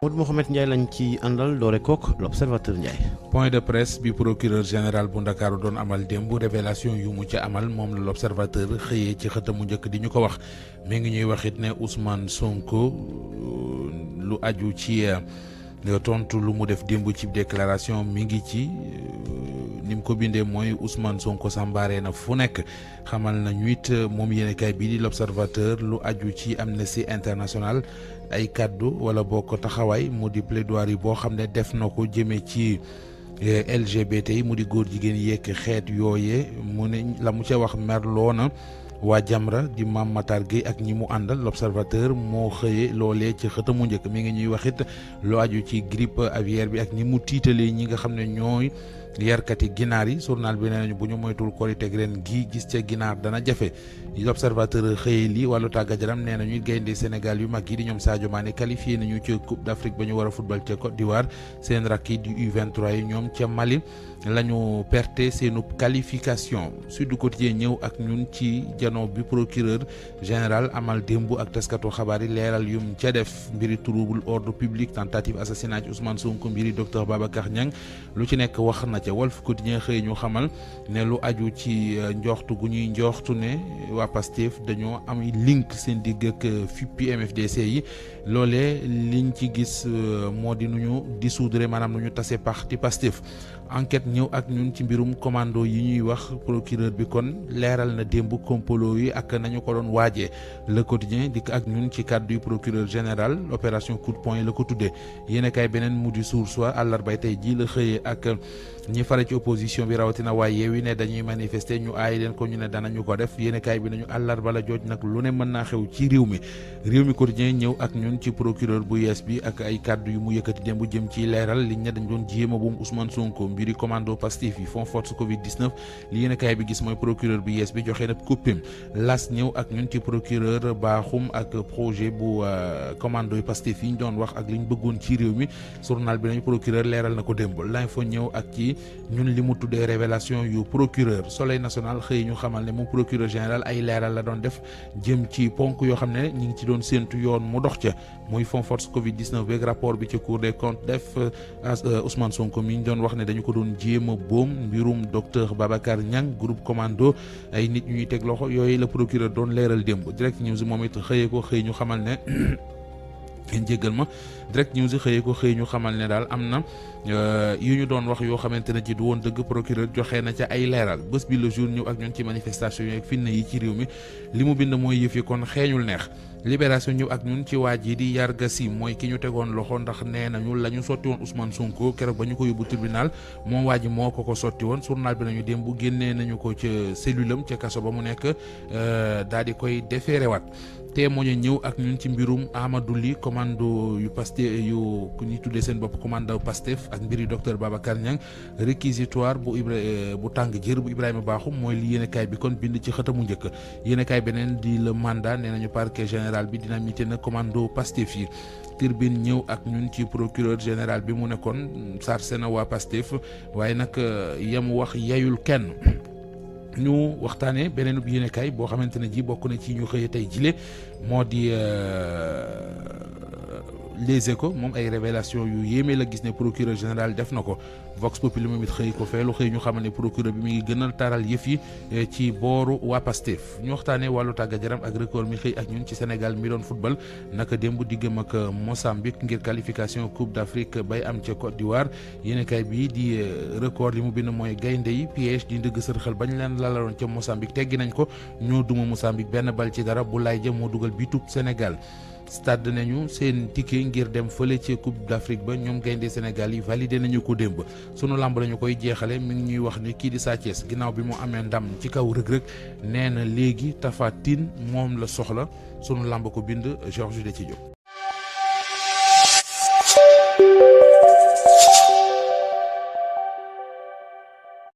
Modou Mouhamed Ndiaye lañ ci àndal doore kook l'observateur Ndiaye. point de presse bi procureur général bu Ndakaaru doon amal démb révélation yu mu ca amal moom la l'observateur xëyee ci xëtamu njëkk di ñu ko wax mi ngi ñuy wax it ne Ousmane Sonko lu aju ci tontu lu mu def démb ci déclaration mi ngi ci ni mu ko bindee mooy Ousmane Sonko sambaare na fu nekk xamal nañu it moom yéenekaay bii di l'observateur lu aju ci Amnesty International ay kaddu wala boo ko taxawaay mu di plaidoirie boo xam ne def na ko jëmee ci LGBT yi mu di góor jigéen yeek xeet yooye mu ne la mu ca wax merloona waa Jamra di Mame Matar Gueye ak ñi mu àndal l'observateur moo xëyee loolee ci xëtamu njëkk mi ngi ñuy waxit lu aju ci grippe aviaire bi ak ñi mu tiitalee ñi nga xam ne ñooy yarkati ginaar yi journal bi nee nañu bu ñu moytul korite ren gi gis ca ginaar dana jafe l'observateur xëyee lii wàllu tàggat yaram nee nañu gaynde Sénégal yu mag yi di ñoom Sadio Mané qualifié nañu ca Coupe d'Afrique ba ñu war a football ca Côte d'Ivoire seen rakk yi di U23 yi ñoom ca Mali la ñu perte seenu qualification Sud Quotidien ñëw ak ñun ci janoo bi procureur général amal démb ak taskatu xabaar yi leeral yum ca def mbiri trouble ordre public tentative assassinat ci Ousmane Sonko mbiri docteur Babacar Niang lu ci nekk wax na ca Walf Quotidien xëy ñu xamal ne lu aju ci njoxtu gu ñuy njoxtu ne waa Pastef dañoo am link seen digg ak FIPI MFDC yi loolee liñ ci gis moo di nu ñu dissoudre maanaam nu ñu tase parti Pastef enquête ñëw ak ñun ci mbirum commando yi ñuy wax procureur bi kon leeral na démb complot yi ak nañu ko doon waajee Le Quotidien dikk ak ñun ci kàddu yu procureur général opération coup de poing yi la ko tuddee yéenekaay beneen mu di Source A àllarbay tey ji la xëyee ak ñi fare ci opposition bi rawatina waaye Yewwi ne dañuy manifester ñu aay leen ko ñu ne danañu ko def yéenekaay bi nañu àllarba la jooj nag lu ne mën naa xew ci réew mi Quotidien ñëw ak ñun ci procureur bu yees bi ak ay kàddu yu mu yëkkati démb jëm ci leeral liñ ne dañ doon jéema bu Ousmane Sonko mbiri commando Pastef yi fond force Covid-19 li yéenekaay bi gis mooy procureur bu yees bi joxe na koppim las ñëw ak ñun ci procureur baaxum ak projet bu commando yu Pastef yi ñu doon wax ak liñ bëggoon ci réew mi journal bi nañu procureur leeral na ko démb l'info ñëw ak ci ñun li mu tuddee révélation yu procureur Soleil national xëy ñu xamal ne moom procureur général ay leeral la doon def jëm ci ponk yoo xam ne ñi ngi ci doon séentu yoon mu dox ca muy fond force Covid-19 beeg rapport bi ci Cour des comptes def Ousmane Sonko mi ñu doon wax ne dañu ko doon jéema boom mbirum docteur Babacar Niang groupe commando ay nit ñuy teg loxo yooyu la procureur doon leeral démb Direct News moom it xëyee ko xëy ñu xamal ne ngeen jéggal ma Direct News xëyee ko xëy ñu xamal ne daal am na yu ñu doon wax yoo xamante ne ci du woon dëgg procureur joxe na ca ay leeral bés bi le jour ñëw ak ñun ci manifestation yi ak fitna yi ci réew mi li mu bind mooy yëf yi kon xeeñul neex Libération ñëw ak ñun ci waa ji di Yarga Sy mooy ki ñu tegoon loxo ndax nee nañu la ñu sotti woon Ousmane Sonko keroog ba ñu ko yóbbu tribunal moom waa ji moo ko sotti woon journal bi nañu démb génnee nañu ko ca cellule am ca kaso ba mu nekk daal di koy déféré waat te moo ñu ñëw ak ñun ci mbirum Amadou Ly commando yu Pastef yu ku ñuy tuddee seen bopp commando Pastef ak mbiri docteur Babacar Niang réquisitoire bu tàng jër bu Ibrahima Bakhoum mooy li yéenekaay bi kon bind ci xëtamu njëkk yéenekaay beneen di le mandat nee nañu parquet général bi dynamité na commando Pastef yi Tribune ñëw ak ñun ci procureur général bi mu nekkoon sarse na waa Pastef waaye nag yamu wax yayul kenn ñu waxtaanee beneen bu yéenekaay boo xamante ne ji bokk na ci ñu xëyee tey jile moo di Les Échos moom ay révélation yu yéeme la gis ne procureur général def na ko Vox Populi moom it xëy ko feelu xëy ñu xamal ne procureur bi mi ngi gën a taral yëf yi ci booru waa Pastef ñu waxtaanee wàllu tàggat yaram ak record mi xëy ak ñun ci Sénégal mi doon football naka démb diggam ak Mozambique ngir qualification Coupe d'Afrique bay am ca Côte d'Ivoire yéenekaay bii di record li mu bind mooy gaynde yi piège di ndëgg sërxal bañ leen lalaloon ca Mozambique teggi nañ ko ñoo duma Mozambique benn bal ci dara bu lay ja moo dugal bitub Sénégal stade nañu seen ticket ngir dem fële ci Coupe d'Afrique ba ñoom gaynde Sénégal yi validé nañu ko démb sunu lamb lañu koy jeexale mi ngi ñuy wax ni kii di Sa Thiès ginnaaw bi mu amee ndam ci kaw rëg-rëg nee na léegi Tapha Tine moom la soxla sunu lamb ko bind Georges de ci Diop